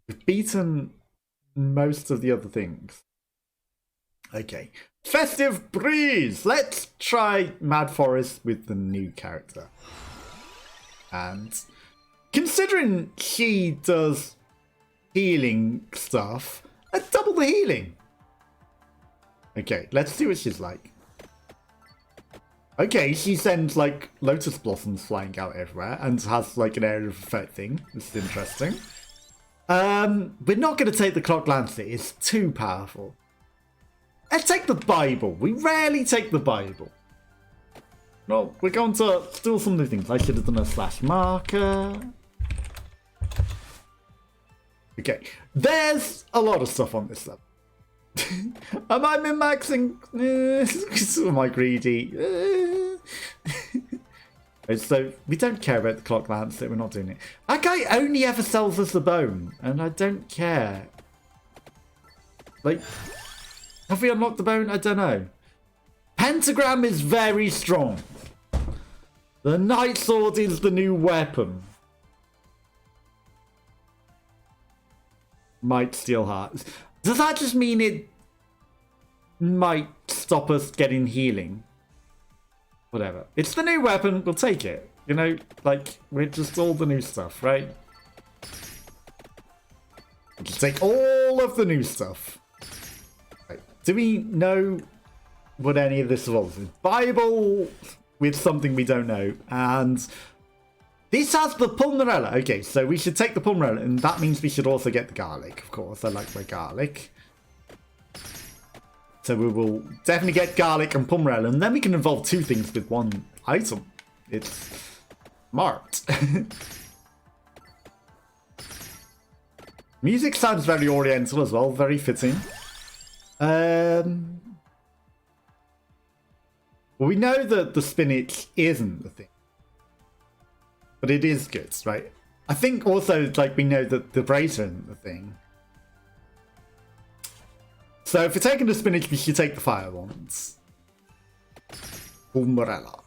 We've beaten most of the other things. Okay. Festive Breeze! Let's try Mad Forest with the new character. And considering she does healing stuff, let's double the healing. Okay, let's see what she's like. Okay, she sends like lotus blossoms flying out everywhere and has like an area of effect thing. This is interesting. We're not going to take the Clock Lancer. It's too powerful. Let's take the Bible. We rarely take the Bible. No, we're going to do some new things. I should have done a slash marker. Okay, there's a lot of stuff on this level. Am I min-maxing? Am I greedy? So we don't care about the Clock Lancer. We're not doing it. That guy only ever sells us the bone, and I don't care. Like, have we unlocked the bone? I don't know. Pentagram is very strong. The Night Sword is the new weapon. Might steal hearts. Does that just mean it might stop us getting healing? Whatever. It's the new weapon. We'll take it. You know, like, we're just all the new stuff, right? We'll just take all of the new stuff. Right. Do we know what any of this involves? Bible with something we don't know. And this has the Pulmarella. Okay, so we should take the Pulmarella, and that means we should also get the garlic, of course. I like my garlic. So we will definitely get garlic and Pulmarella, and then we can involve two things with one item. It's smart. Music sounds very oriental as well, very fitting. Well, we know that the spinach isn't the thing. But it is good, right? I think also, like, we know that the bracer isn't the thing. So if we're taking the spinach, we should take the fire ones. Umbrella.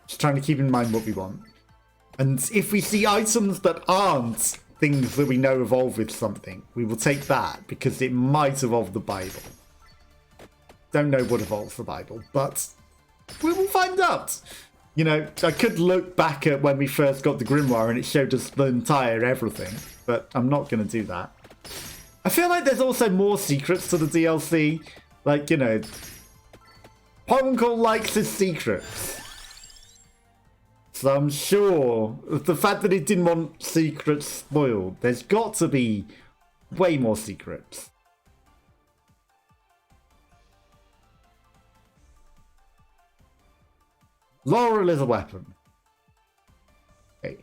Just trying to keep in mind what we want. And if we see items that aren't things that we know evolve with something, we will take that, because it might evolve the Bible. Don't know what evolves the Bible, but we will find out. You know, I could look back at when we first got the Grimoire and it showed us the entire everything, but I'm not going to do that. I feel like there's also more secrets to the DLC. Like, you know, Ponkle likes his secrets. So I'm sure the fact that it didn't want secrets spoiled, there's got to be way more secrets. Laurel is a weapon. Okay.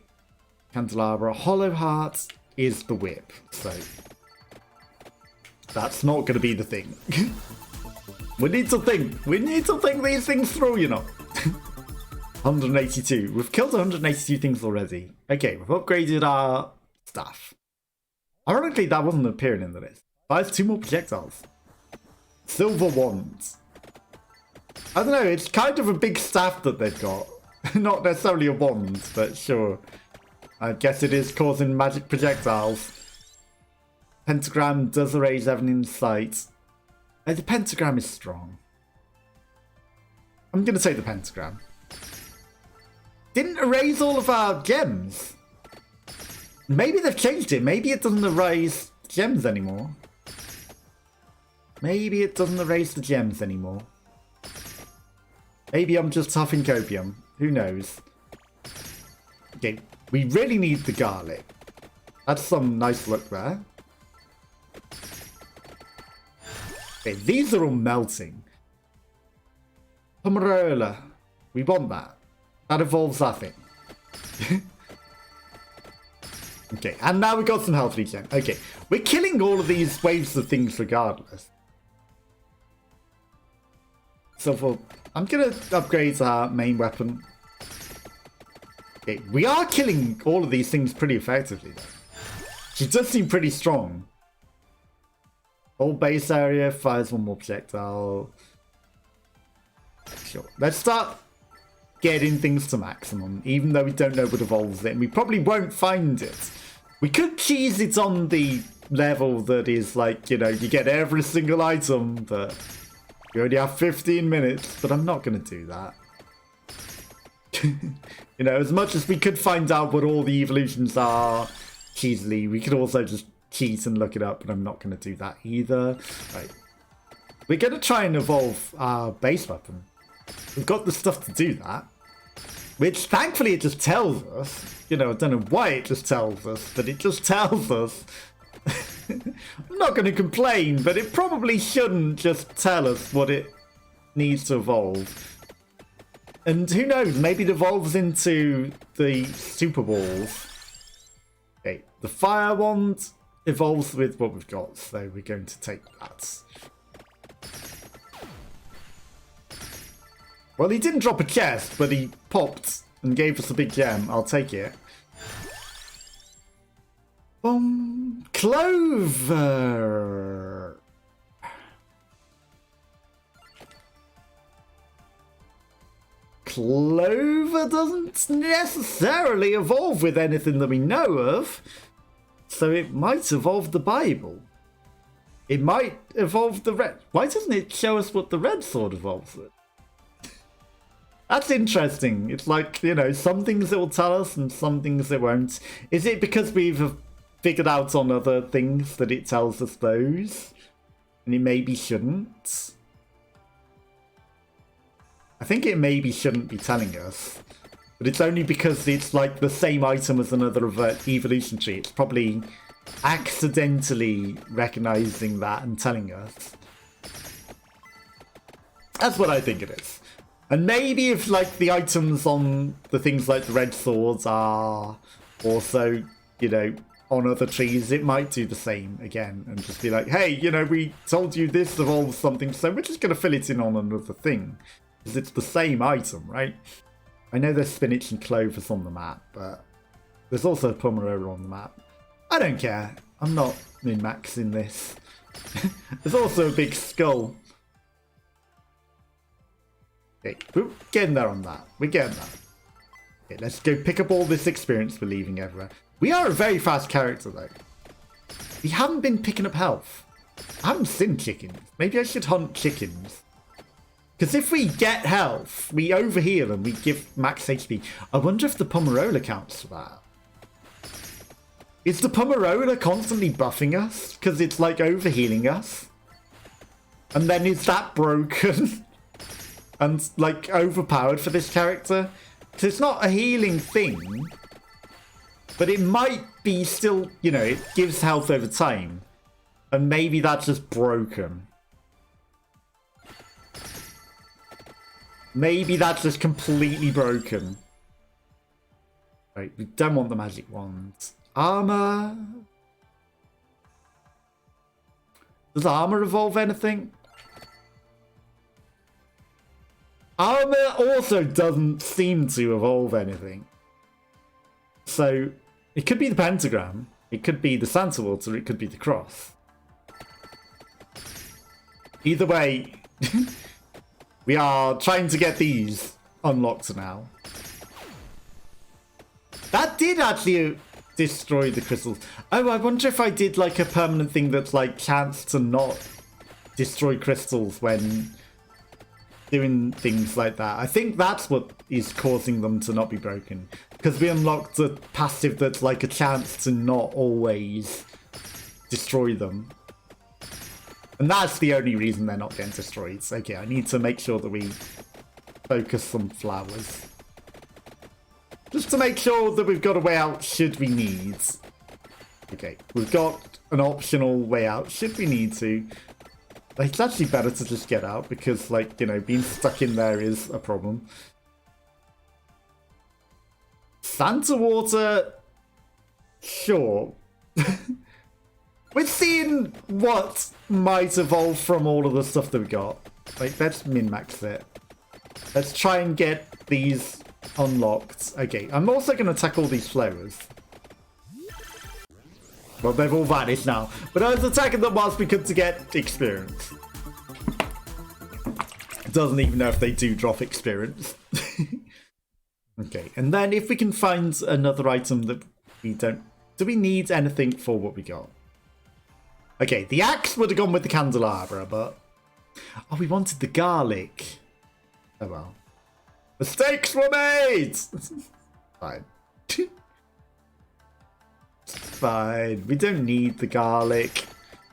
Candelabra. Hollow Heart is the whip. So that's not going to be the thing. We need to think. We need to think these things through, you know. 182. We've killed 182 things already. Okay, we've upgraded our staff. Ironically, that wasn't appearing in the list. Fires 2 more projectiles. Silver Wands. I don't know, it's kind of a big staff that they've got. Not necessarily a wand, but sure. I guess it is causing magic projectiles. Pentagram does erase everything in sight. The pentagram is strong. I'm going to take the pentagram. Didn't erase all of our gems. Maybe they've changed it. Maybe it doesn't erase gems anymore. Maybe it doesn't erase the gems anymore. Maybe I'm just huffing copium. Who knows? Okay, we really need the garlic. That's some nice look there. Okay, these are all melting. Pomerola. We want that. That evolves that thing. Okay, and now we got some health regen. Okay, we're killing all of these waves of things regardless. So for... I'm going to upgrade our main weapon. Okay, we are killing all of these things pretty effectively, though. She does seem pretty strong. Whole base area, fires 1 more projectile. Sure. Let's start getting things to maximum, even though we don't know what evolves it. And we probably won't find it We could cheese it on the level that is like, you know, you get every single item, but you only have 15 minutes, but I'm not going to do that. You know, as much as we could find out what all the evolutions are cheesily, we could also just cheat and look it up, but I'm not going to do that either. Right. We're going to try and evolve our base weapon. We've got the stuff to do that, which thankfully it just tells us. You know, I don't know why it just tells us, but it just tells us. I'm not going to complain, but it probably shouldn't just tell us what it needs to evolve. And who knows, maybe it evolves into the Super Balls. Okay, the Fire Wand evolves with what we've got, so we're going to take that. Well, he didn't drop a chest, but he popped and gave us a big gem. I'll take it. Clover. Clover doesn't necessarily evolve with anything that we know of, so it might evolve the Bible. It might evolve the red. Why doesn't it show us what the red sword evolves with? That's interesting. It's like, you know, some things it will tell us and some things it won't. Is it because we've figured out on other things that it tells us those? And it maybe shouldn't? I think it maybe shouldn't be telling us. But it's only because it's like the same item as another evolution tree. It's probably accidentally recognizing that and telling us. That's what I think it is. And maybe if, like, the items on the things like the red swords are also, you know, on other trees, it might do the same again and just be like, hey, you know, we told you this evolves something, so we're just going to fill it in on another thing. Because it's the same item, right? I know there's spinach and clovers on the map, but there's also Pomerolo on the map. I don't care. I'm not min-maxing this. There's also a big skull. Okay, we're getting there on that. We're getting there. Okay, let's go pick up all this experience we're leaving everywhere. We are a very fast character, though. We haven't been picking up health. I haven't seen chickens. Maybe I should hunt chickens. Because if we get health, we overheal and we give max HP. I wonder if the Pomerolo counts for that. Is the Pomerolo constantly buffing us? Because it's like overhealing us? And then is that broken? And like overpowered for this character? Because it's not a healing thing. But it might be still, you know, it gives health over time. And maybe that's just broken. Maybe that's just completely broken. Right, we don't want the magic wand. Armor. Does armor evolve anything? Armor also doesn't seem to evolve anything. So, it could be the pentagram. It could be the Santa Water. It could be the cross. Either way... We are trying to get these unlocked now. That did actually destroy the crystals. Oh, I wonder if I did like a permanent thing that's like chance to not destroy crystals when doing things like that. I think that's what is causing them to not be broken. Because we unlocked a passive that's like a chance to not always destroy them. And that's the only reason they're not getting destroyed. Okay, I need to make sure that we focus on flowers. Just to make sure that we've got a way out should we need. Okay, we've got an optional way out should we need to. Like, it's actually better to just get out because, like, you know, being stuck in there is a problem. Santa Water, sure. We're seeing what might evolve from all of the stuff that we got. Like, let's min-max it. Let's try and get these unlocked. Okay, I'm also going to attack all these flowers. Well, they've all vanished now. But I was attacking them whilst we could to get experience. Doesn't even know if they do drop experience. Okay, and then if we can find another item that we don't Do we need anything for what we got? Okay, the axe would have gone with the candelabra, but... Oh, we wanted the garlic. Oh well. Mistakes were made! Fine. Fine. We don't need the garlic.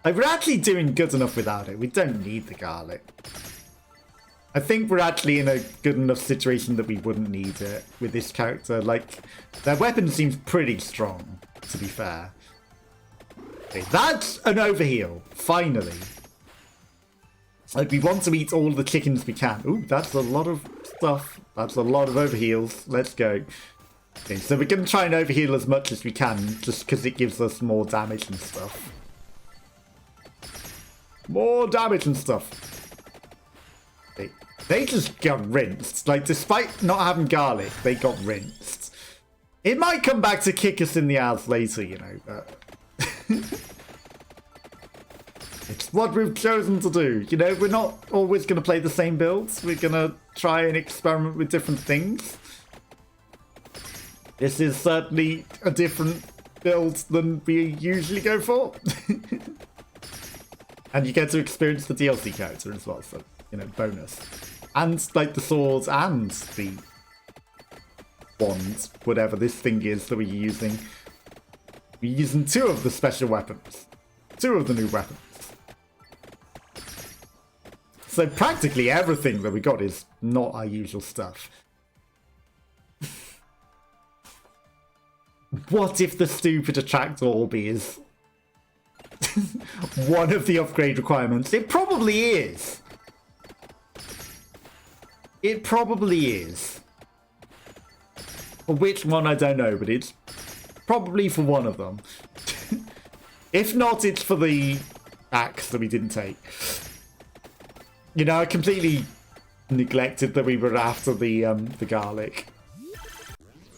Like, we're actually doing good enough without it. We don't need the garlic. I think we're actually in a good enough situation that we wouldn't need it with this character. Like, their weapon seems pretty strong, to be fair. Okay, that's an overheal, finally. Like, we want to eat all the chickens we can. Ooh, that's a lot of stuff. That's a lot of overheals. Let's go. Okay, so we're going to try and overheal as much as we can, just because it gives us more damage and stuff. More damage and stuff. Okay. They just got rinsed. Like, despite not having garlic, they got rinsed. It might come back to kick us in the ass later, you know, but... It's what we've chosen to do. You know, we're not always going to play the same builds. We're going to try and experiment with different things. This is certainly a different build than we usually go for. And you get to experience the DLC character as well, so, you know, bonus. And, like, the swords and the wand, whatever this thing is that we're using. We're using 2 of the special weapons. 2 of the new weapons. So practically everything that we got is not our usual stuff. What if the stupid attractor orb is one of the upgrade requirements? It probably is. It probably is. For which one, I don't know, but it's probably for one of them. If not, it's for the axe that we didn't take. You know, I completely neglected that we were after the garlic.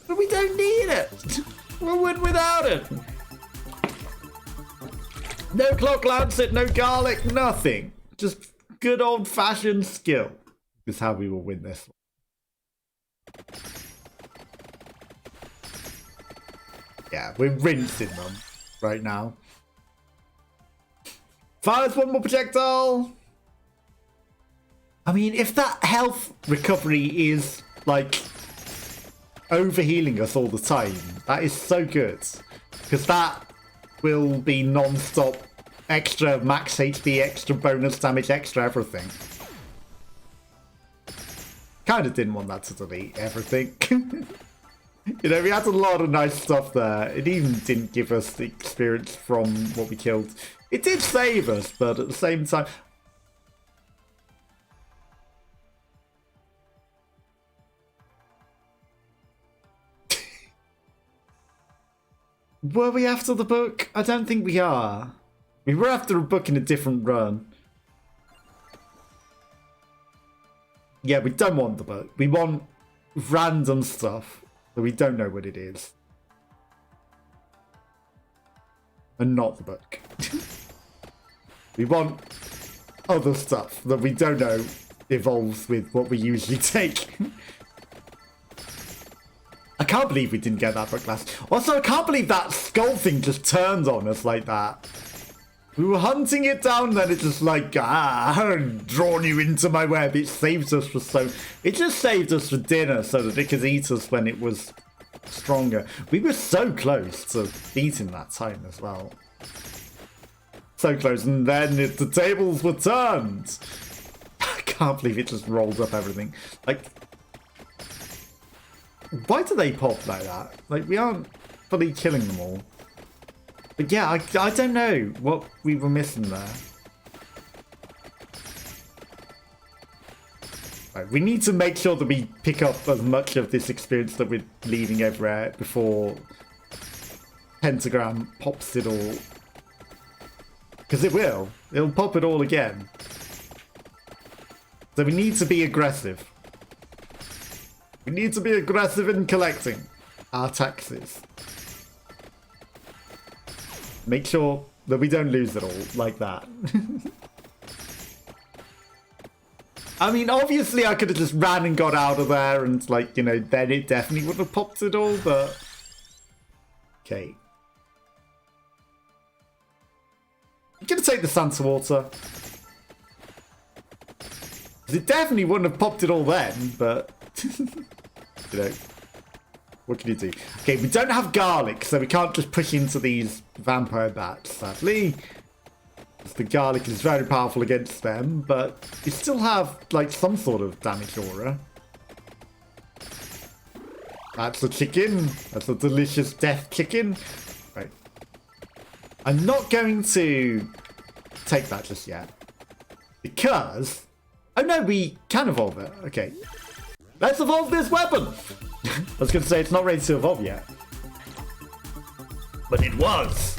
But we don't need it! We'll win without it! No clock lancet, no garlic, nothing. Just good old-fashioned skill is how we will win this one. Yeah, we're rinsing them right now. Fires one more projectile! I mean, if that health recovery is, like, overhealing us all the time, that is so good. Because that will be non-stop extra max HP, extra bonus damage, extra everything. Kind of didn't want that to delete everything. You know, we had a lot of nice stuff there. It even didn't give us the experience from what we killed. It did save us, but at the same time... Were we after the book? I don't think we are. We were after a book in a different run. Yeah, we don't want the book. We want random stuff that we don't know what it is. And not the book. We want other stuff that we don't know evolves with what we usually take. I can't believe we didn't get that book last. Also, I can't believe that skull thing just turned on us like that. We were hunting it down, then it just like, I've drawn you into my web. It saved us for so... It just saved us for dinner so that it could eat us when it was stronger. We were so close to beating that time as well. So close, and then the tables were turned. I can't believe it just rolled up everything. Like... Why do they pop like that? Like, we aren't fully killing them all. But yeah, I don't know what we were missing there. Right, we need to make sure that we pick up as much of this experience that we're leaving everywhere before Pentagram pops it all. Because it will. It'll pop it all again. So we need to be aggressive. We need to be aggressive in collecting our taxes. Make sure that we don't lose it all like that. I mean, obviously I could have just ran and got out of there and, like, you know, then it definitely would have popped it all, but... Okay. I'm going to take the Santa water. It definitely wouldn't have popped it all then, but... you know, what can you do? Okay, we don't have garlic, so we can't just push into these vampire bats, sadly. The garlic is very powerful against them, but you still have, like, some sort of damage aura. That's a chicken. That's a delicious death chicken. Right. I'm not going to take that just yet. Because... oh no, we can evolve it. Okay. Let's evolve this weapon! I was going to say it's not ready to evolve yet. But it was!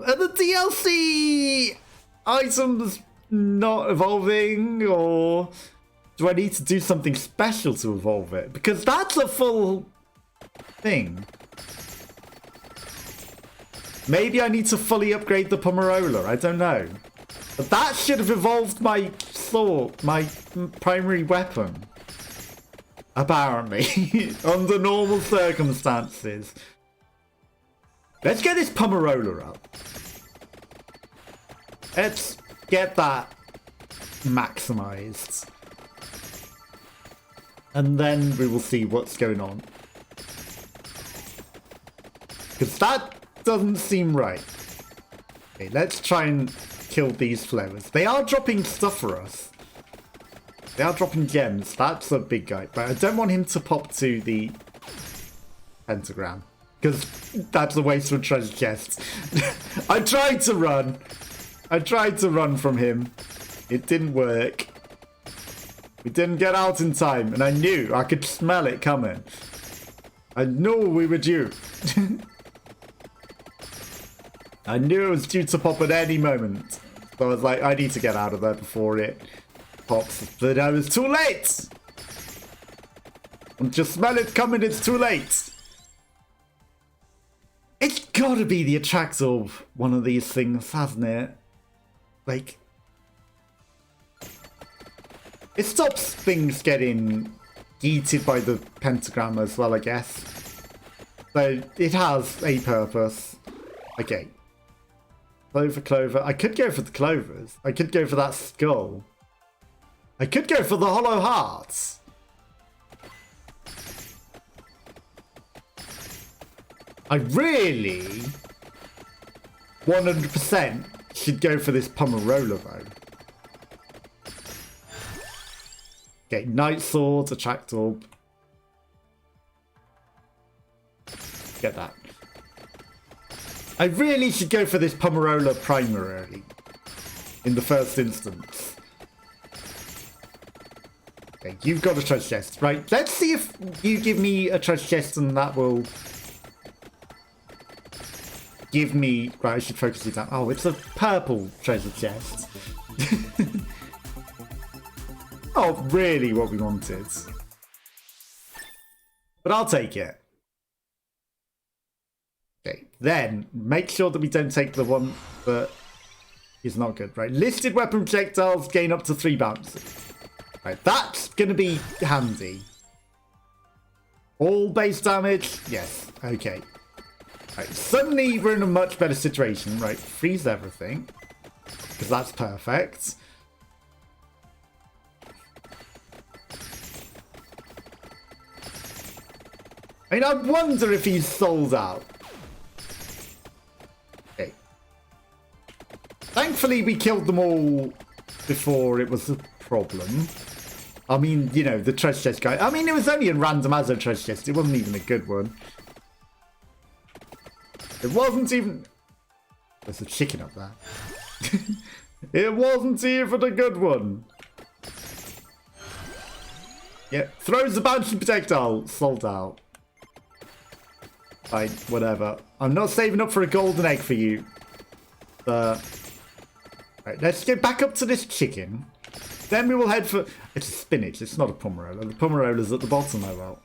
Are the DLC items not evolving, or do I need to do something special to evolve it? Because that's a full thing. Maybe I need to fully upgrade the Pomerola, I don't know. But that should have evolved my sword, my primary weapon. Apparently. Under normal circumstances. Let's get this Pomerola up. Let's get that maximized. And then we will see what's going on. Because that doesn't seem right. Okay, let's try and kill these flowers. They are dropping stuff for us. They are dropping gems. That's a big guy. But I don't want him to pop to the pentagram. Because that's a waste of treasure chests. I tried to run. I tried to run from him. It didn't work. We didn't get out in time. And I knew. I could smell it coming. I knew we were due. I knew it was due to pop at any moment. So I was like, I need to get out of there before it pops. But I was too late. Once you smell it coming, it's too late. It's gotta be the attractor of one of these things, hasn't it? Like, it stops things getting eaten by the pentagram as well, I guess. So it has a purpose. Okay. Clover. I could go for the clovers. I could go for that skull. I could go for the hollow hearts. I really 100% should go for this Pomerola though. Okay, Night Sword, Attract Orb. Get that. I really should go for this Pomerola primarily in the first instance. Okay, you've got a treasure chest, right? Let's see if you give me a treasure chest and that will give me... right, I should focus it down. Oh, it's a purple treasure chest. Oh, really what we wanted. But I'll take it. Okay, then make sure that we don't take the one that is not good, right? Listed weapon projectiles gain up to 3 bounces. Right, that's gonna be handy. All base damage? Yes, okay. Right, suddenly we're in a much better situation, right? Freeze everything, because that's perfect. I mean, I wonder if he's sold out. Okay. Thankfully, we killed them all before it was a problem. I mean, you know, the treasure chest guy. I mean, it was only a random Azzo treasure chest. It wasn't even a good one. It wasn't even... there's a chicken up there. It wasn't even a good one. Yeah, throws the bouncing projectile. Sold out. Fine, whatever. I'm not saving up for a golden egg for you. Right, let's get back up to this chicken. Then we will head for... it's a spinach, it's not a Pomerola. The Pomerola's at the bottom, oh well.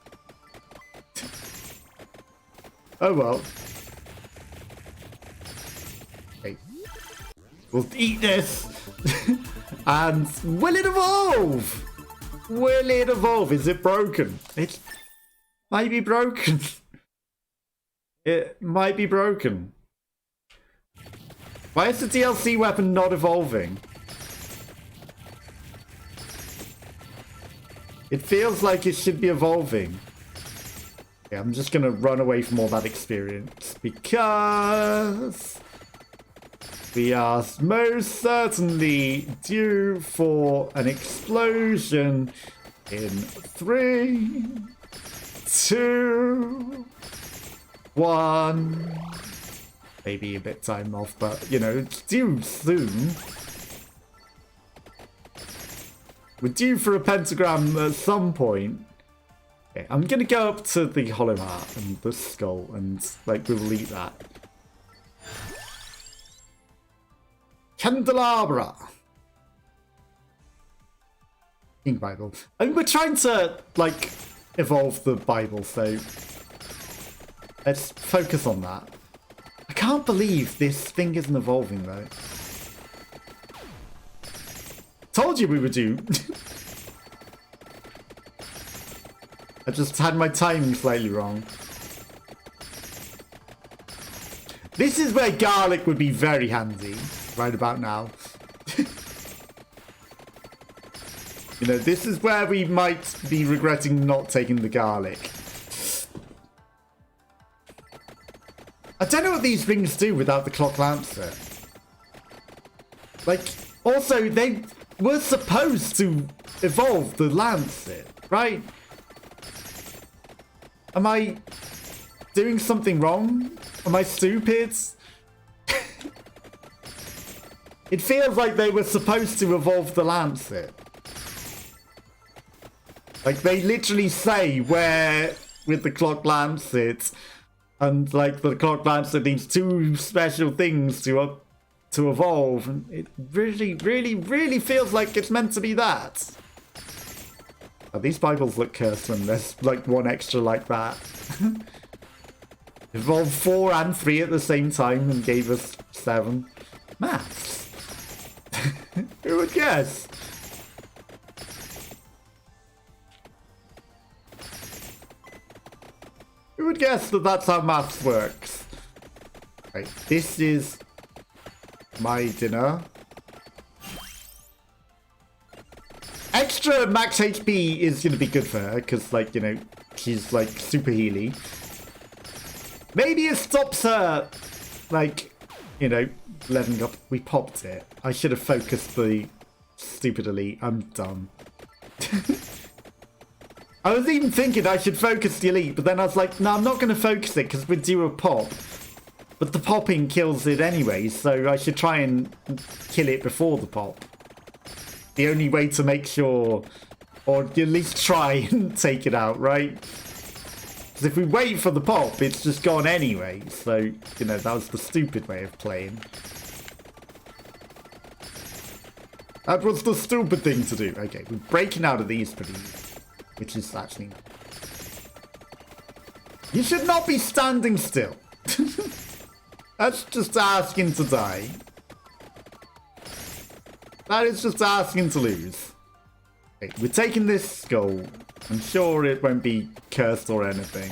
Oh well. We'll eat this. And will it evolve? Will it evolve? Is it broken? It might be broken. It might be broken. Why is the DLC weapon not evolving? It feels like it should be evolving. Yeah, I'm just gonna run away from all that experience because we are most certainly due for an explosion in 3, 2, 1. Maybe a bit time off, but you know, it's due soon. We're due for a pentagram at some point. Okay, I'm gonna go up to the hollow heart and the skull and like we'll eat that. Candelabra. King Bible. I mean, we're trying to like evolve the Bible, so let's focus on that. I can't believe this thing isn't evolving though. Told you we were due. I just had my timing slightly wrong. This is where garlic would be very handy right about now. You know, this is where we might be regretting not taking the garlic. I don't know what these rings do without the clock lancer. Like, also, they were supposed to evolve the lancet, right? Am I doing something wrong? Am I stupid? It feels like they were supposed to evolve the lancet. Like, they literally say where with the clock lancet, and like the clock lancet needs 2 special things to evolve. And it really, really, really feels like it's meant to be that. Oh, these Bibles look cursed when there's like 1 extra like that. Evolved 4 and 3 at the same time and gave us 7. Maths. Who would guess? Who would guess that that's how maths works? Right, this is my dinner. Extra max HP is going to be good for her because, like, you know, she's like super healy. Maybe it stops her, like, you know, leveling up. We popped it. I should have focused the stupid elite. I'm dumb. I was even thinking I should focus the elite, but then I was like, no, I'm not going to focus it because we're due a pop. But the popping kills it anyway, so I should try and kill it before the pop. The only way to make sure, or at least try and take it out, right? Because if we wait for the pop, it's just gone anyway. So, you know, that was the stupid way of playing. That was the stupid thing to do. Okay, we're breaking out of these pretty easy. Which is actually... You should not be standing still. That's just asking to die. That is just asking to lose. Okay, we're taking this skull. I'm sure it won't be cursed or anything.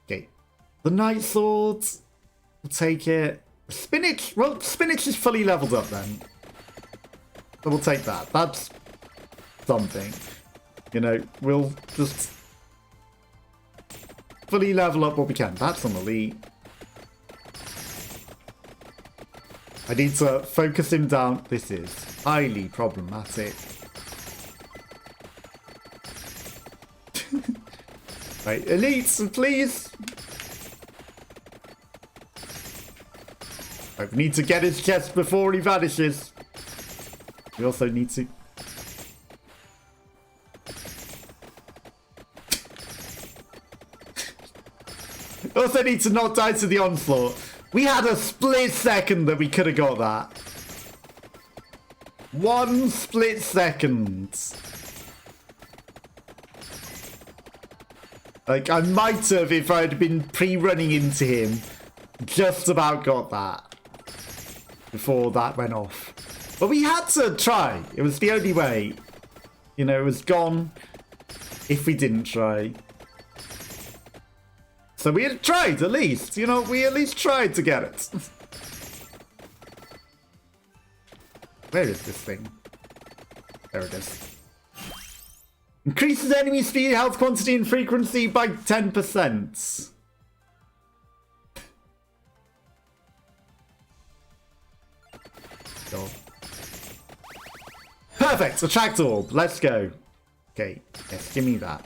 Okay. The Night Swords. We'll take it. Spinach. Well, spinach is fully leveled up then. So we'll take that. That's something. You know, we'll just fully level up what we can. That's an elite. I need to focus him down. This is highly problematic. Right, elites, please. Right, we need to get his chest before he vanishes. We also need to... also need to not die to the onslaught. We had a split second that we could have got that. 1 split second. Like, I might have, if I'd been pre-running into him, just about got that before that went off. But we had to try. It was the only way. You know, it was gone if we didn't try. So we had tried, at least. You know, we at least tried to get it. Where is this thing? There it is. Increases enemy speed, health quantity, and frequency by 10%. Go. Perfect! Attract orb. Let's go. Okay. Yes, give me that.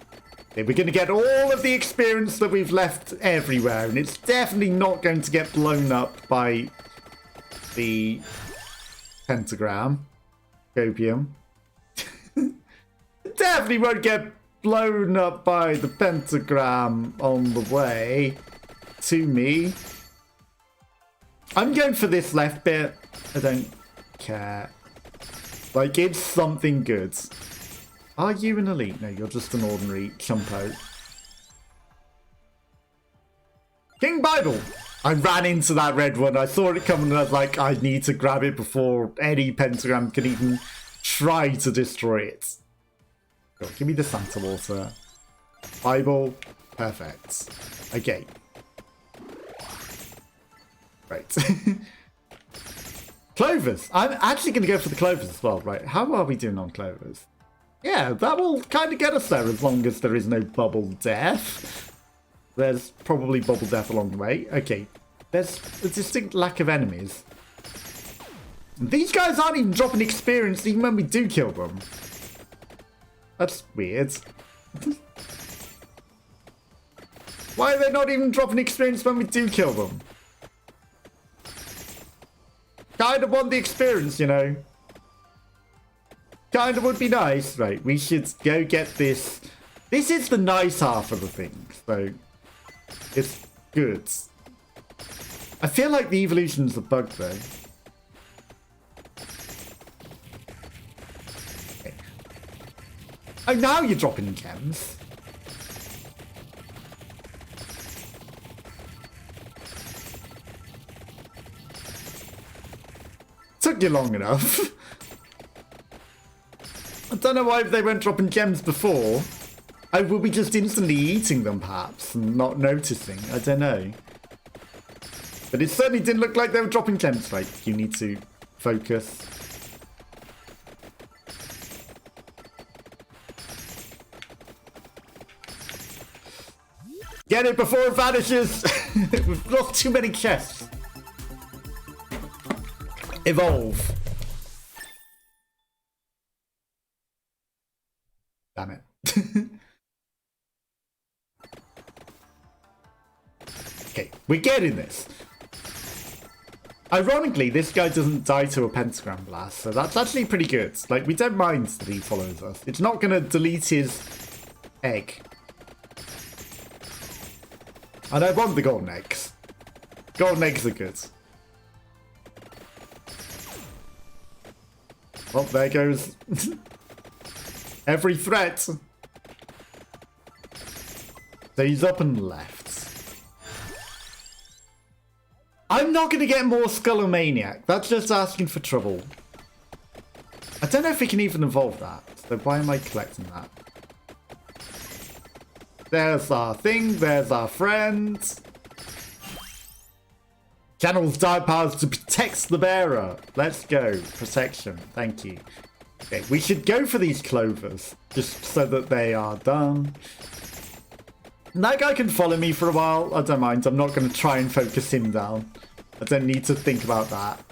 Okay, we're going to get all of the experience that we've left everywhere, and it's definitely not going to get blown up by the pentagram. Copium. Definitely won't get blown up by the pentagram on the way to me. I'm going for this left bit. I don't care. Like, it's something good. Are you an elite? No, you're just an ordinary chumpo. King Bible! I ran into that red one. I saw it coming and I was like, I need to grab it before any pentagram can even try to destroy it. Go, give me the Santa Water. Bible. Perfect. Okay. Right. Clovers. I'm actually going to go for the clovers as well, right? How are we doing on clovers? Yeah, that will kind of get us there as long as there is no bubble death. There's probably bubble death along the way. Okay. There's a distinct lack of enemies. These guys aren't even dropping experience even when we do kill them. That's weird. Why are they not even dropping experience when we do kill them? Kind of want the experience, you know. Kind of would be nice. Right, we should go get this. This is the nice half of the thing, so it's good. I feel like the evolution's a bug, though. Okay. Oh, now you're dropping gems. Took you long enough. I don't know why they weren't dropping gems before. Oh, were we just instantly eating them, perhaps, and not noticing? I don't know. But it certainly didn't look like they were dropping gems. Right, you need to focus. Get it before it vanishes! We've lost too many chests. Evolve. Damn it. Okay, we're getting this. Ironically, this guy doesn't die to a pentagram blast, so that's actually pretty good. Like, we don't mind that he follows us. It's not going to delete his egg. And I want the golden eggs. Golden eggs are good. Oh, there goes every threat. So he's up and left. I'm not going to get more Skullomaniac. That's just asking for trouble. I don't know if we can even evolve that. So why am I collecting that? There's our thing. There's our friend. Channels dive powers to protect the bearer. Let's go. Protection. Thank you. Okay, we should go for these clovers. Just so that they are done. That guy can follow me for a while. I don't mind. I'm not going to try and focus him down. I don't need to think about that.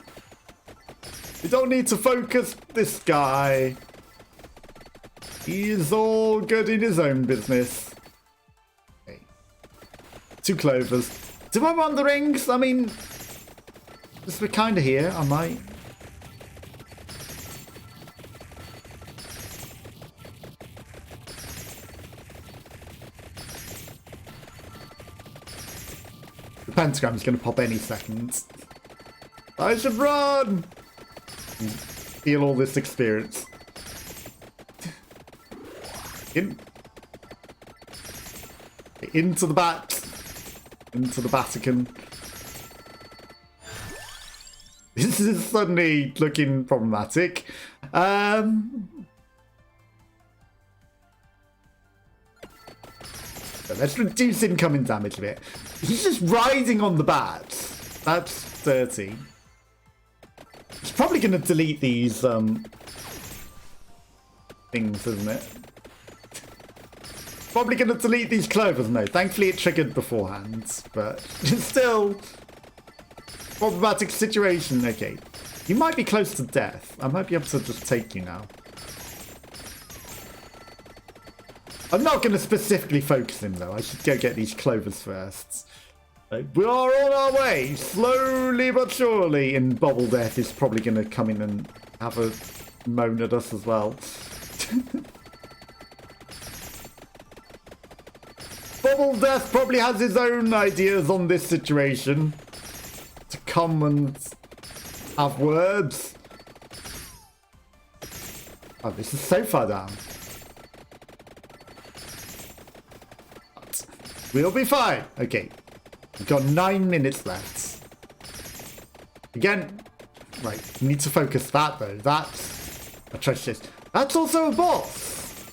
We don't need to focus this guy. He is all good in his own business. Okay. 2 clovers. Do I want the rings? I mean, just we're kind of here. I might. The pentagram's going to pop any second. I should run! Feel all this experience. Okay, Into the bat. Into the Vatican. This is suddenly looking problematic. Let's reduce incoming damage a bit. He's just riding on the bats. That's dirty. He's probably going to delete these things, isn't it? Probably going to delete these clovers. No, thankfully it triggered beforehand. But it's still problematic situation. Okay. You might be close to death. I might be able to just take you now. I'm not going to specifically focus him, though. I should go get these clovers first. We are on our way, slowly but surely. And Bubble Death is probably going to come in and have a moan at us as well. Bubble Death probably has his own ideas on this situation. To come and have words. Oh, this is so far down. We'll be fine. Okay. We've got 9 minutes left. Again. Right. We need to focus that, though. That's atrocious. That's also a boss.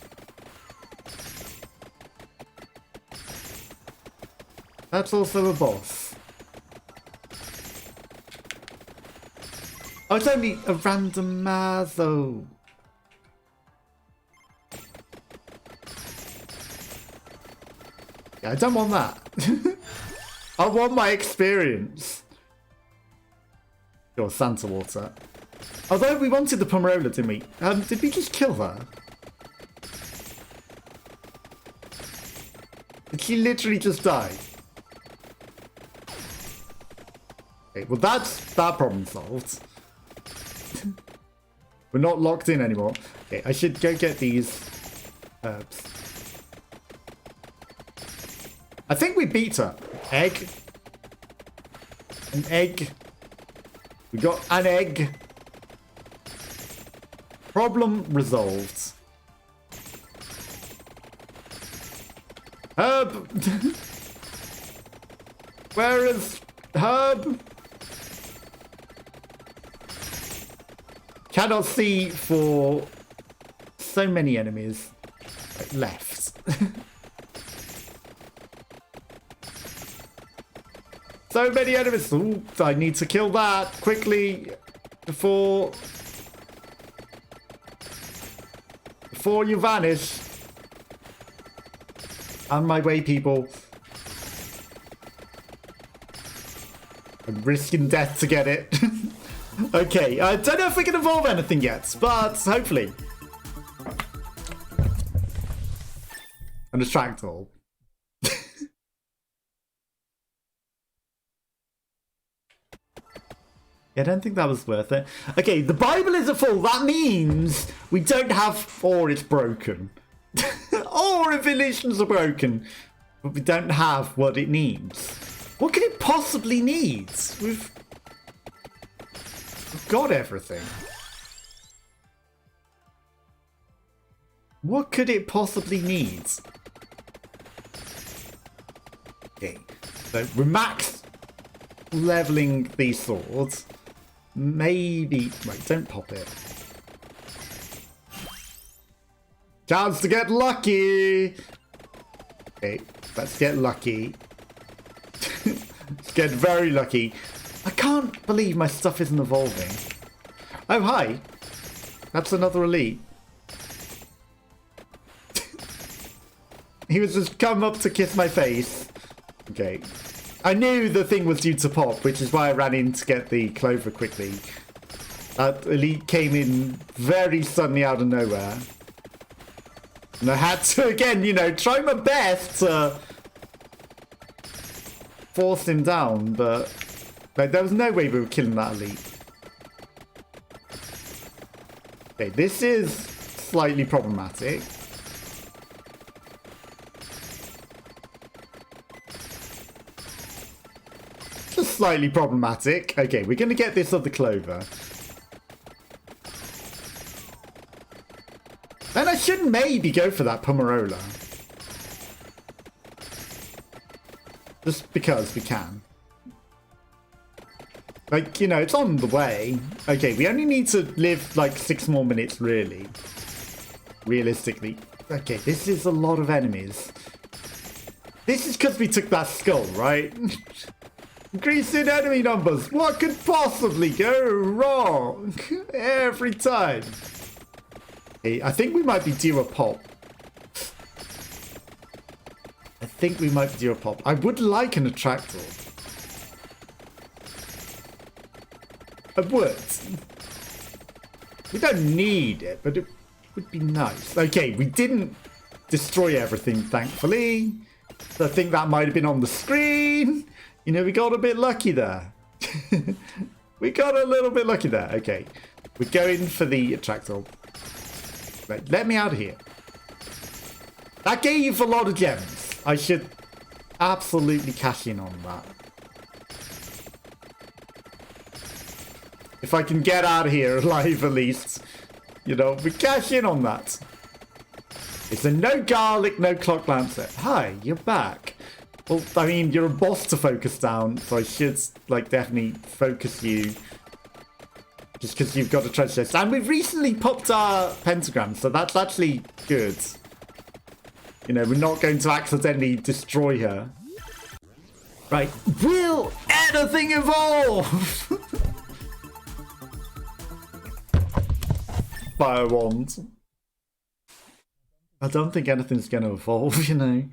That's also a boss. Oh, it's only a random Mazo. Yeah, I don't want that. I want my experience. Your Santa Water. Although we wanted the Pomerola, didn't we? Did we just kill her? Did she literally just die? Okay, well that's that problem solved. We're not locked in anymore. Okay, I should go get these herbs. I think we beat her. Egg. An egg. We got an egg. Problem resolved. Herb. Where is Herb? Cannot see for so many enemies left. So many enemies. Ooh, I need to kill that quickly before you vanish. On my way, people. I'm risking death to get it. Okay, I don't know if we can evolve anything yet, but hopefully. And a Tractol. I don't think that was worth it. Okay, the Bible isn't full. That means we don't have, or it's broken. Or evolutions are broken. But we don't have what it needs. What could it possibly need? We've got everything. What could it possibly need? Okay, so we're max leveling these swords. Maybe... Wait, don't pop it. Chance to get lucky! Okay, let's get lucky. Let's get very lucky. I can't believe my stuff isn't evolving. Oh, hi. That's another elite. He was just come up to kiss my face. Okay. I knew the thing was due to pop, which is why I ran in to get the clover quickly. That elite came in very suddenly out of nowhere. And I had to, again, you know, try my best to force him down, but like, there was no way we were killing that elite. Okay, this is slightly problematic. Just slightly problematic. Okay, we're going to get this other clover. And I should maybe go for that Pomerola. Just because we can. Like, you know, it's on the way. Okay, we only need to live like 6 more minutes, really. Realistically. Okay, this is a lot of enemies. This is because we took that skull, right? Increase in enemy numbers. What could possibly go wrong? Every time. Okay, I think we might be due a pop. I would like an attractor. I would. We don't need it, but it would be nice. Okay, we didn't destroy everything, thankfully. So I think that might have been on the screen. You know, we got a bit lucky there. We got a little bit lucky there. Okay, we're going for the attractor. Right, let me out of here. That gave a lot of gems. I should absolutely cash in on that. If I can get out of here alive at least. You know, we cash in on that. It's a no garlic, no clock lancer. Hi, you're back. Well, I mean, you're a boss to focus down, so I should, like, definitely focus you. Just because you've got a treasure chest. And we've recently popped our pentagram, so that's actually good. You know, we're not going to accidentally destroy her. Right. Will anything evolve? Fire wand. I don't think anything's going to evolve, you know.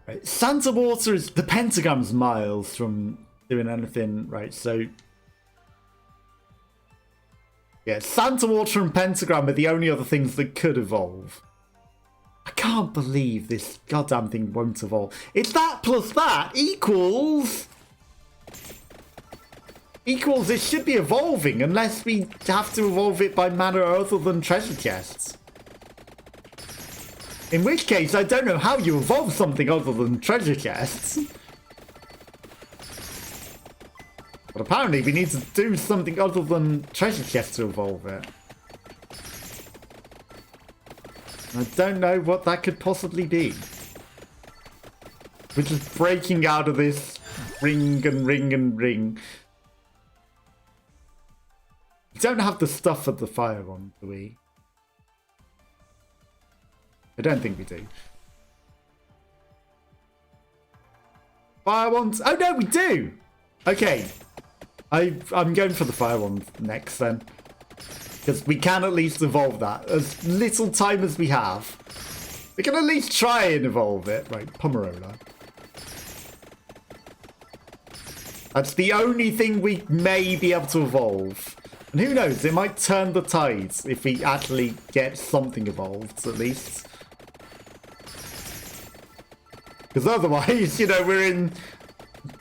Right. Santa Water is... The pentagram's miles from doing anything, right? So... yeah, Santa Water and Pentagram are the only other things that could evolve. I can't believe this goddamn thing won't evolve. It's that plus that equals... equals it should be evolving unless we have to evolve it by manner other than treasure chests. In which case, I don't know how you evolve something other than treasure chests. But apparently we need to do something other than treasure chests to evolve it. I don't know what that could possibly be. We're just breaking out of this ring and ring and ring. We don't have the stuff for the fire one, do we? I don't think we do. Fire wands. Oh no, we do! Okay. I'm going for the fire wand next then. Because we can at least evolve that. As little time as we have. We can at least try and evolve it. Right, Pomerola. That's the only thing we may be able to evolve. And who knows, it might turn the tides if we actually get something evolved, at least. Because otherwise, you know, we're in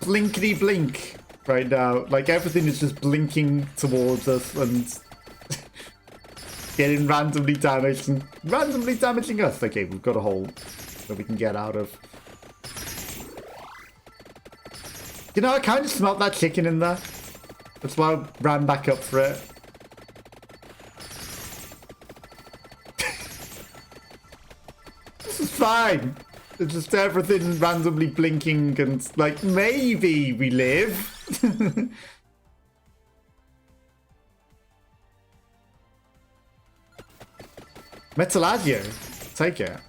blinkety blink right now. Like, everything is just blinking towards us and getting randomly damaged and randomly damaging us. Okay, we've got a hole that we can get out of. You know, I kind of smelt that chicken in there. That's why I ran back up for it. This is fine. It's just everything randomly blinking and, like, maybe we live. Metalagio. Take it.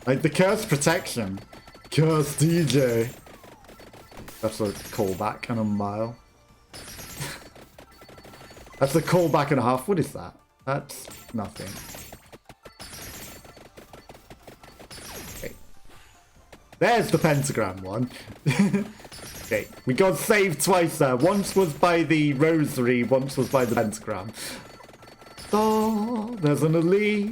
Like, the curse protection. Curse DJ. That's a callback and a mile. That's a callback and a half. What is that? That's nothing. Okay. There's the pentagram one. Okay, we got saved twice there. Once was by the rosary, once was by the pentagram. Oh, there's an elite.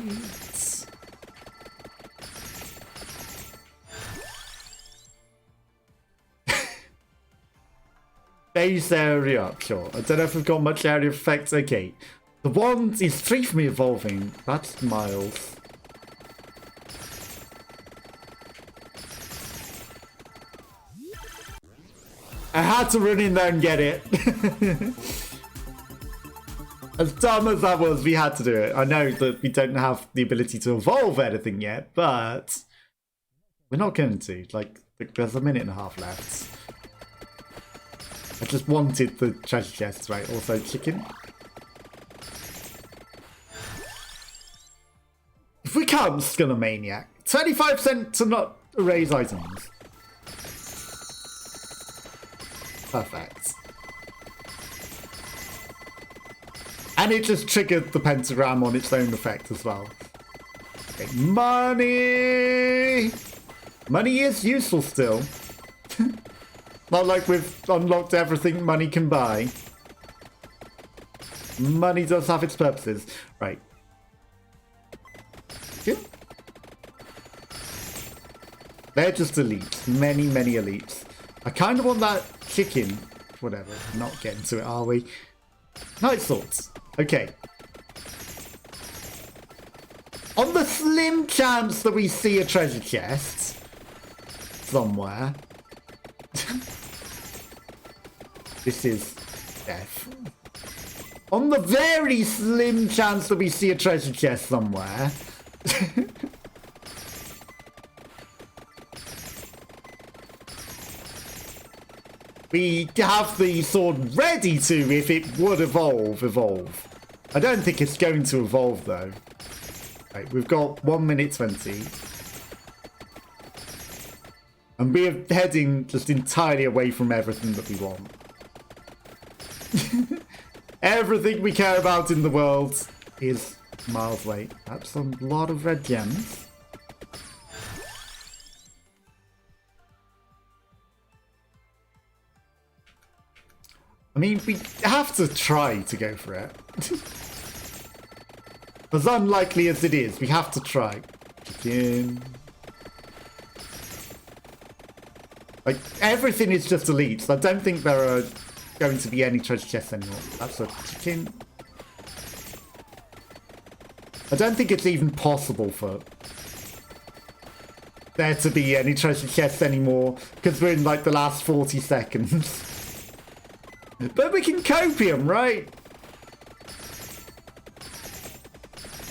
Base area, sure. I don't know if we've got much area effects. Okay. The wand is 3 for me evolving. That's miles. I had to run in there and get it. As dumb as that was, we had to do it. I know that we don't have the ability to evolve anything yet, but we're not going to. Like, there's a minute and a half left. I just wanted the treasure chests, right? Also, chicken. If we can't Skull a Maniac, 25% to not erase items. Perfect. And it just triggered the pentagram on its own effect as well. Okay, money! Money is useful still. Not like we've unlocked everything money can buy. Money does have its purposes. Right. Good. They're just elites. Many, many elites. I kind of want that chicken. Whatever. Not getting to it, are we? Night thoughts. Okay. On the slim chance that we see a treasure chest somewhere. This is death. On the very slim chance that we see a treasure chest somewhere. We have the sword ready to, if it would evolve. I don't think it's going to evolve though. Right, we've got 1 minute 20. And we are heading just entirely away from everything that we want. Everything we care about in the world is miles away. That's a lot of red gems. I mean, we have to try to go for it. As unlikely as it is, we have to try. Chicken. Like, everything is just elites. I don't think there are going to be any treasure chests anymore. That's a chicken. I don't think it's even possible for there to be any treasure chests anymore, because we're in like the last 40 seconds. But we can copium, right?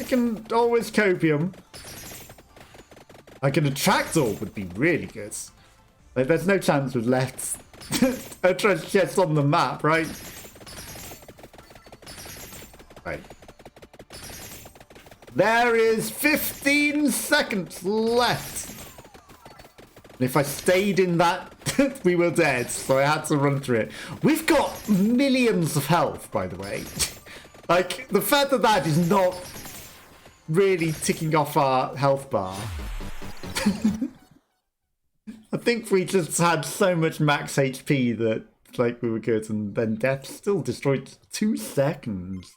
I can always copium. Like an attractor would be really good. Like, there's no chance we've left a treasure chest on the map, right? Right. There is 15 seconds left. And if I stayed in that, we were dead, so I had to run through it. We've got millions of health, by the way. Like, the fact that that is not really ticking off our health bar. I think we just had so much max HP that, like, we were good, and then death still destroyed 2 seconds.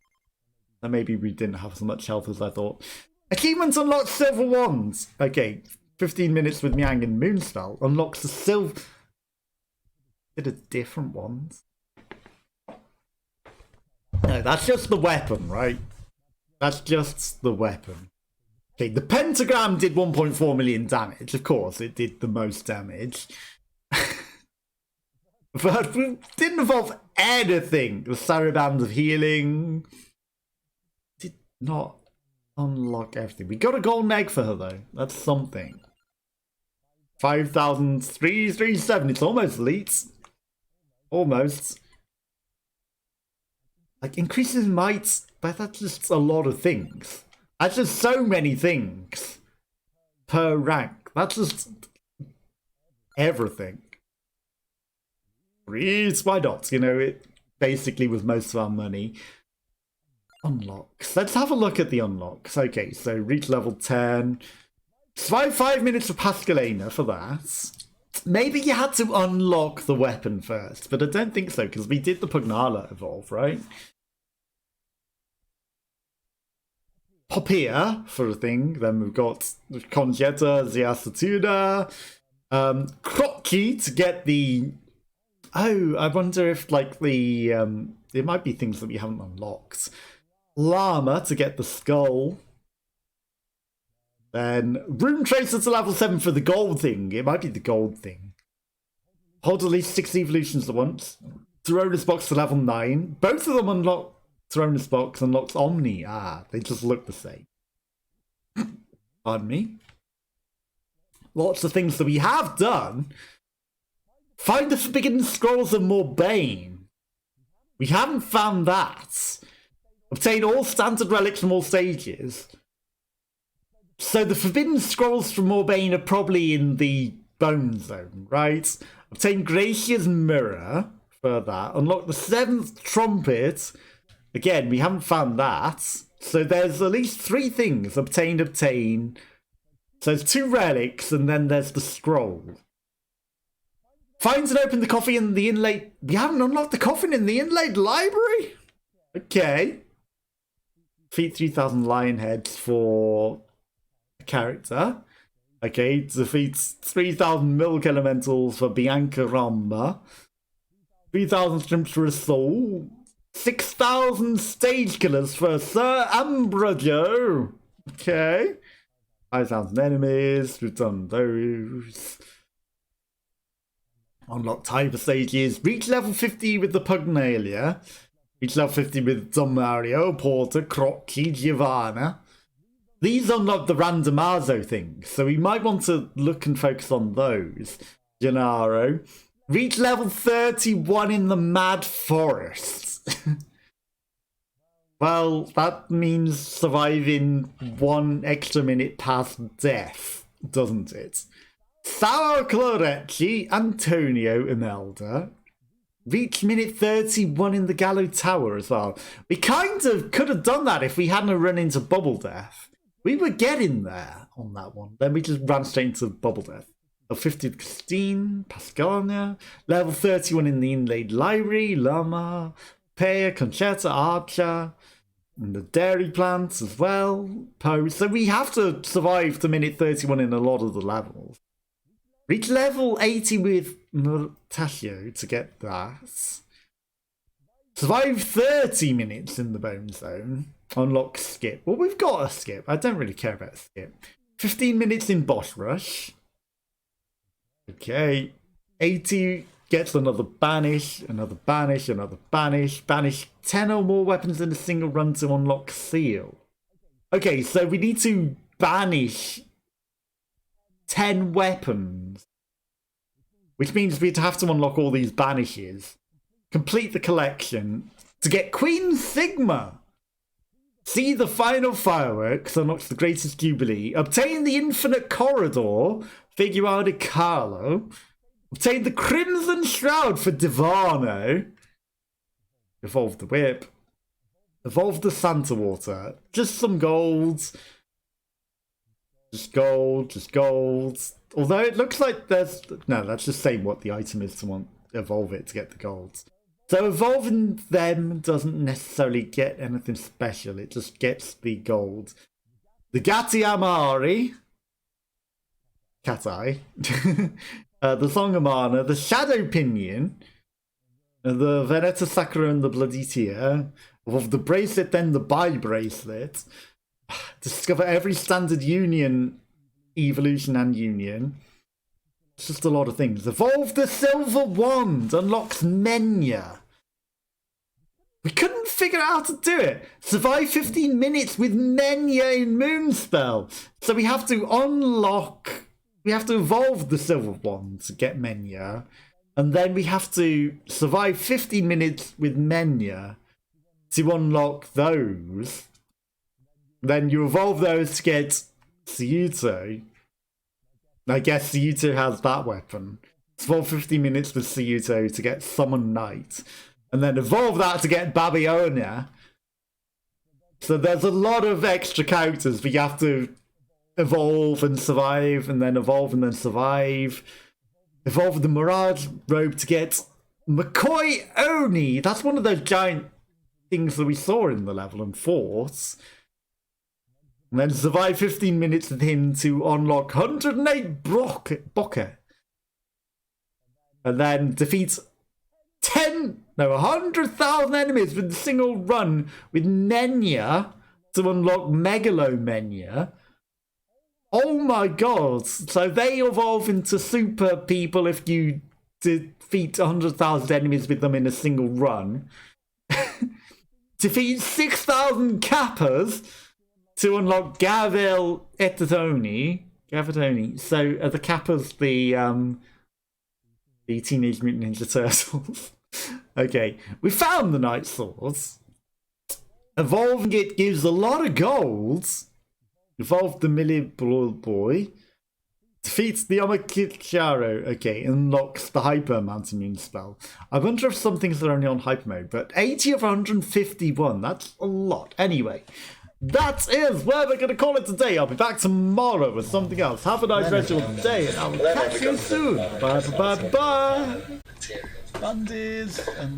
And maybe we didn't have as much health as I thought. Achievements unlocked silver wands. Okay, 15 minutes with Miang and Moonspell unlocks the silver. Did a different ones. No, that's just the weapon, right? That's just the weapon. Okay, the pentagram did 1.4 million damage. Of course, it did the most damage. But we didn't evolve anything. The Saraband of healing did not unlock everything. We got a golden egg for her, though. That's something. 5,337. It's almost elite. Almost. Like, increases might, but that's just a lot of things. That's just so many things per rank. That's just everything. Reads, why not? You know, it basically was most of our money. Unlocks. Let's have a look at the unlocks. Okay, so reach level 10. Survive 5 minutes of Pascalena for that. Maybe you had to unlock the weapon first, but I don't think so, because we did the Pugnala evolve, right? Popia for a thing. Then we've got Conjeta, Ziasatuna, Crocky to get the... Oh, I wonder if, like, the... There might be things that we haven't unlocked. Llama to get the skull. Then Rune Tracer to level 7 for the gold thing. It might be the gold thing. Hold at least 6 evolutions at once. Tyrannus Box to level 9. Both of them unlock Tronus box unlocks Omni. Ah, they just look the same. Pardon me. Lots of things that we have done. Find the Forbidden Scrolls of Morbane. We haven't found that. Obtain all standard relics from all stages. So the Forbidden Scrolls from Morbane are probably in the Bone Zone, right? Obtain Gratia's Mirror for that. Unlock the 7th Trumpet. Again, we haven't found that. So there's at least 3 things. Obtain. So there's 2 relics, and then there's the scroll. Find and open the coffin in the inlaid... We haven't unlocked the coffin in the inlaid library? Okay. Defeat 3,000 lion heads for a character. Okay, defeats 3,000 milk elementals for Bianca Ramba. 3,000 shrimps for a soul. 6,000 stage killers for Sir Ambrogio. Okay. 5,000 enemies. We've done those. Unlocked hyper stages. Reach level 50 with the Pugnalia. Reach level 50 with Don Mario, Porter, Crocchi, Giovanna. These unlock the randomazo things, so we might want to look and focus on those. Gennaro. Reach level 31 in the Mad Forest. Well, that means surviving 1 extra minute past death, doesn't it? Saro Clorecci, Antonio Imelda. Reach minute 31 in the Gallo Tower as well. We kind of could have done that if we hadn't run into Bubble Death. We were getting there on that one. Then we just ran straight into Bubble Death. Level 50 Christine, Pascania. Level 31 in the Inlaid Library, Lama, Pear, Concerta, Archer. And the Dairy Plants as well. Pose. So we have to survive to minute 31 in a lot of the levels. Reach level 80 with Murtasio to get that. Survive 30 minutes in the Bone Zone. Unlock skip. Well, we've got a skip. I don't really care about a skip. 15 minutes in Boss Rush. Okay. 80 gets another banish, another banish, another banish. Banish 10 or more weapons in a single run to unlock seal. Okay, so we need to banish 10 weapons. Which means we'd have to unlock all these banishes. Complete the collection to get Queen Sigma. See the final fireworks, unlocks the greatest jubilee. Obtain the infinite corridor, figure out a Carlo. Obtain the crimson shroud for Divano. Evolve the whip. Evolve the Santa water. Just some gold. Just gold, just gold. Although it looks like there's... No, that's just saying what the item is to evolve it to get the gold. So evolving them doesn't necessarily get anything special. It just gets the gold. The Gatti Amari. Cat Eye. The Song of Mana. The Shadow Pinion. The Veneta Sakura and the Bloody Tear. Of the bracelet, then the Bi-bracelet. Discover every standard union, evolution and union. It's just a lot of things. Evolve the Silver Wand. Unlocks Menya. We couldn't figure out how to do it. Survive 15 minutes with Menya in Moonspell. So we have to unlock... We have to evolve the Silver Wand to get Menya. And then we have to survive 15 minutes with Menya to unlock those. Then you evolve those to get Cyuto. I guess Cyuto has that weapon. Evolve 50 minutes with Cyuto to get Summon Knight. And then evolve that to get Babionia. So there's a lot of extra characters, but you have to evolve and survive, and then evolve and then survive. Evolve the Mirage Robe to get McCoy Oni. That's one of those giant things that we saw in the level and fought. And then survive 15 minutes with him to unlock 108 Bokke. And then defeat 100,000 enemies with a single run with Menya to unlock Megalomenya. Oh my god. So they evolve into super people if you defeat 100,000 enemies with them in a single run. Defeat 6,000 Kappas to unlock Gavel Etatoni. Gavatoni. So are the Kappas the Teenage Mutant Ninja Turtles? Okay, we found the Night Swords. Evolving it gives a lot of gold. Evolved the Milliball Boy. Defeats the Omakicharo. Okay, unlocks the Hyper Miang Moonspell. I wonder if some things are only on Hyper Mode, but 80 of 151, that's a lot. Anyway, that is where we're going to call it today. I'll be back tomorrow with something else. Have a nice rest of the day, and I will catch you soon. Bye, bye, bye, bye. Mondays and